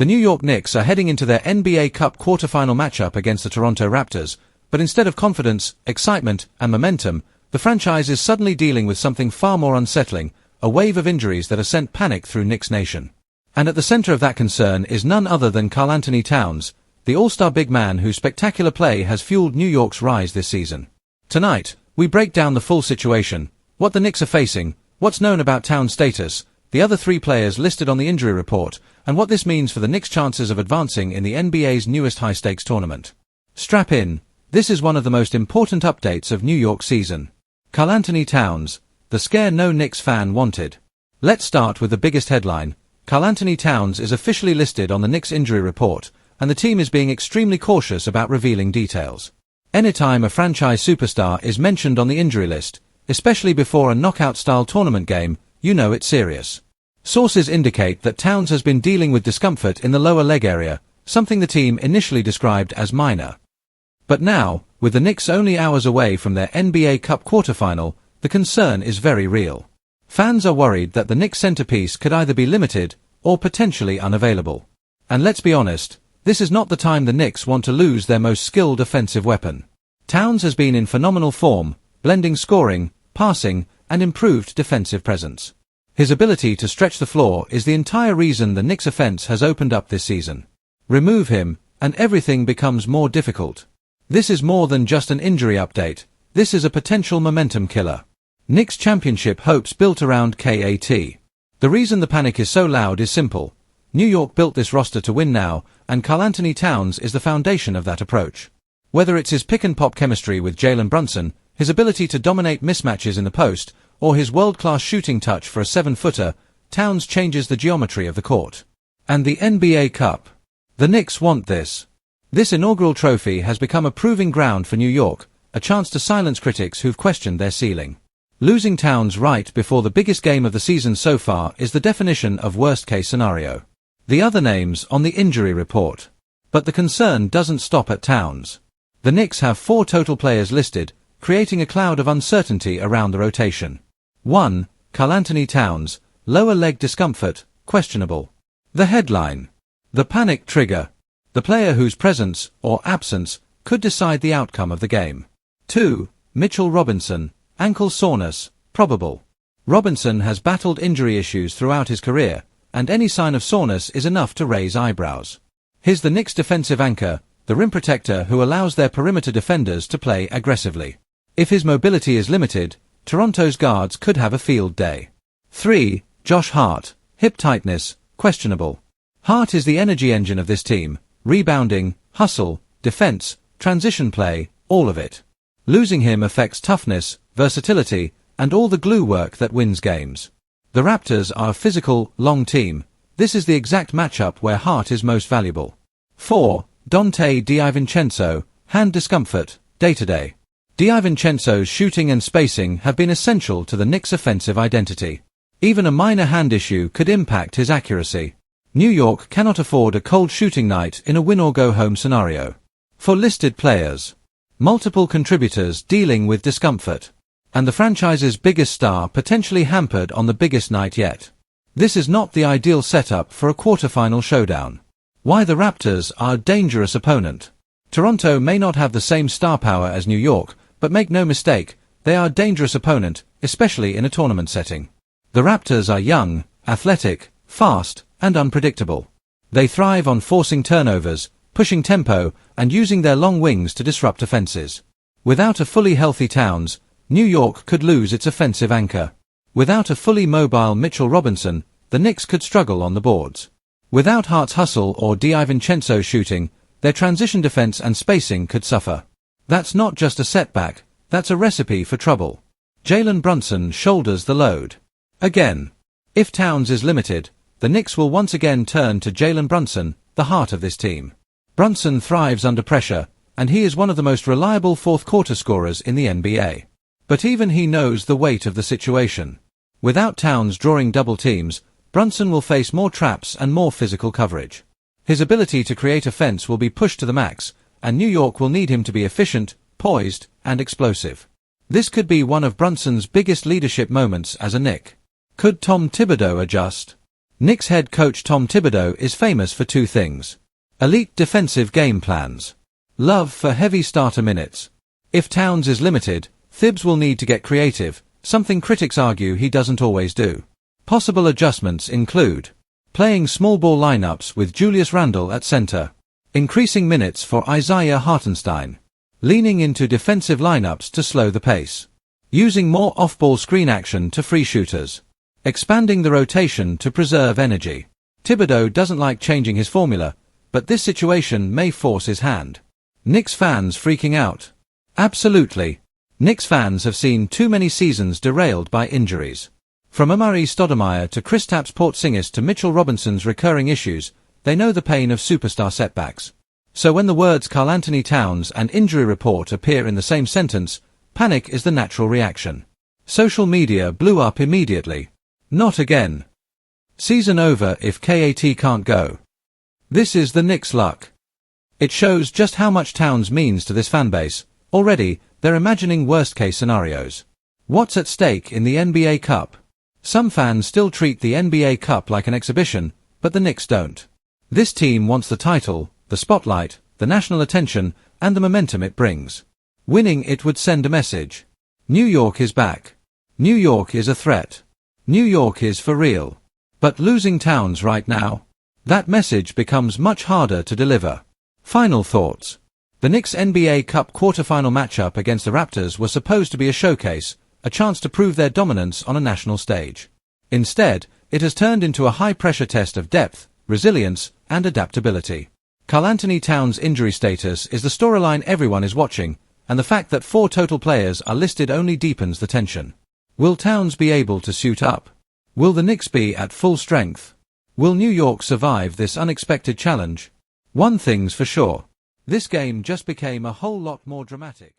The New York Knicks are heading into their NBA Cup quarterfinal matchup against the Toronto Raptors, but instead of confidence, excitement, and momentum, the franchise is suddenly dealing with something far more unsettling, a wave of injuries that has sent panic through Knicks Nation. And at the center of that concern is none other than Karl-Anthony Towns, the all-star big man whose spectacular play has fueled New York's rise this season. Tonight, we break down the full situation, what the Knicks are facing, what's known about Towns' status, the other 3 players listed on the injury report, and what this means for the Knicks' chances of advancing in the NBA's newest high-stakes tournament. Strap in, this is one of the most important updates of New York's season. Karl-Anthony Towns, the scare no Knicks fan wanted. Let's start with the biggest headline. Karl-Anthony Towns is officially listed on the Knicks injury report, and the team is being extremely cautious about revealing details. Anytime a franchise superstar is mentioned on the injury list, especially before a knockout-style tournament game, you know it's serious. Sources indicate that Towns has been dealing with discomfort in the lower leg area, something the team initially described as minor. But now, with the Knicks only hours away from their NBA Cup quarterfinal, the concern is very real. Fans are worried that the Knicks centerpiece could either be limited or potentially unavailable. And let's be honest, this is not the time the Knicks want to lose their most skilled offensive weapon. Towns has been in phenomenal form, blending scoring, passing, and improved defensive presence. His ability to stretch the floor is the entire reason the Knicks' offense has opened up this season. Remove him, and everything becomes more difficult. This is more than just an injury update, this is a potential momentum killer. Knicks championship hopes built around KAT. The reason the panic is so loud is simple. New York built this roster to win now, and Karl-Anthony Towns is the foundation of that approach. Whether it's his pick-and-pop chemistry with Jalen Brunson, his ability to dominate mismatches in the post, or his world-class shooting touch for a 7-footer, Towns changes the geometry of the court. And the NBA Cup. The Knicks want this. This inaugural trophy has become a proving ground for New York, a chance to silence critics who've questioned their ceiling. Losing Towns right before the biggest game of the season so far is the definition of worst-case scenario. The other names on the injury report. But the concern doesn't stop at Towns. The Knicks have 4 total players listed, creating a cloud of uncertainty around the rotation. 1. Karl-Anthony Towns, lower leg discomfort, questionable. The headline. The panic trigger. The player whose presence, or absence, could decide the outcome of the game. 2. Mitchell Robinson, ankle soreness, probable. Robinson has battled injury issues throughout his career, and any sign of soreness is enough to raise eyebrows. Here's the Knicks' defensive anchor, the rim protector who allows their perimeter defenders to play aggressively. If his mobility is limited, Toronto's guards could have a field day. 3. Josh Hart, hip tightness, questionable. Hart is the energy engine of this team, rebounding, hustle, defense, transition play, all of it. Losing him affects toughness, versatility, and all the glue work that wins games. The Raptors are a physical, long team. This is the exact matchup where Hart is most valuable. 4. Donte DiVincenzo, hand discomfort, day-to-day. DiVincenzo's shooting and spacing have been essential to the Knicks' offensive identity. Even a minor hand issue could impact his accuracy. New York cannot afford a cold shooting night in a win-or-go-home scenario. For listed players. Multiple contributors dealing with discomfort. And the franchise's biggest star potentially hampered on the biggest night yet. This is not the ideal setup for a quarterfinal showdown. Why the Raptors are a dangerous opponent. Toronto may not have the same star power as New York, but make no mistake, they are a dangerous opponent, especially in a tournament setting. The Raptors are young, athletic, fast, and unpredictable. They thrive on forcing turnovers, pushing tempo, and using their long wings to disrupt offenses. Without a fully healthy Towns, New York could lose its offensive anchor. Without a fully mobile Mitchell Robinson, the Knicks could struggle on the boards. Without Hart's hustle or DiVincenzo's shooting, their transition defense and spacing could suffer. That's not just a setback, that's a recipe for trouble. Jalen Brunson shoulders the load. Again. If Towns is limited, the Knicks will once again turn to Jalen Brunson, the heart of this team. Brunson thrives under pressure, and he is one of the most reliable fourth-quarter scorers in the NBA. But even he knows the weight of the situation. Without Towns drawing double teams, Brunson will face more traps and more physical coverage. His ability to create offense will be pushed to the max, and New York will need him to be efficient, poised, and explosive. This could be one of Brunson's biggest leadership moments as a Knick. Could Tom Thibodeau adjust? Knicks head coach Tom Thibodeau is famous for two things: elite defensive game plans, love for heavy starter minutes. If Towns is limited, Thibs will need to get creative, something critics argue he doesn't always do. Possible adjustments include playing small ball lineups with Julius Randle at center, increasing minutes for Isaiah Hartenstein, leaning into defensive lineups to slow the pace, using more off-ball screen action to free shooters, expanding the rotation to preserve energy. Thibodeau doesn't like changing his formula, but this situation may force his hand. Knicks fans freaking out. Absolutely. Knicks fans have seen too many seasons derailed by injuries. From Amari Stoudemire to Kristaps Porzingis to Mitchell Robinson's recurring issues, they know the pain of superstar setbacks. So when the words Karl-Anthony Towns and injury report appear in the same sentence, panic is the natural reaction. Social media blew up immediately. Not again. Season over if KAT can't go. This is the Knicks' luck. It shows just how much Towns means to this fanbase. Already, they're imagining worst-case scenarios. What's at stake in the NBA Cup? Some fans still treat the NBA Cup like an exhibition, but the Knicks don't. This team wants the title, the spotlight, the national attention, and the momentum it brings. Winning it would send a message. New York is back. New York is a threat. New York is for real. But losing Towns right now? That message becomes much harder to deliver. Final thoughts. The Knicks' NBA Cup quarterfinal matchup against the Raptors was supposed to be a showcase, a chance to prove their dominance on a national stage. Instead, it has turned into a high-pressure test of depth, resilience, and adaptability. Karl-Anthony Towns' injury status is the storyline everyone is watching, and the fact that 4 total players are listed only deepens the tension. Will Towns be able to suit up? Will the Knicks be at full strength? Will New York survive this unexpected challenge? One thing's for sure. This game just became a whole lot more dramatic.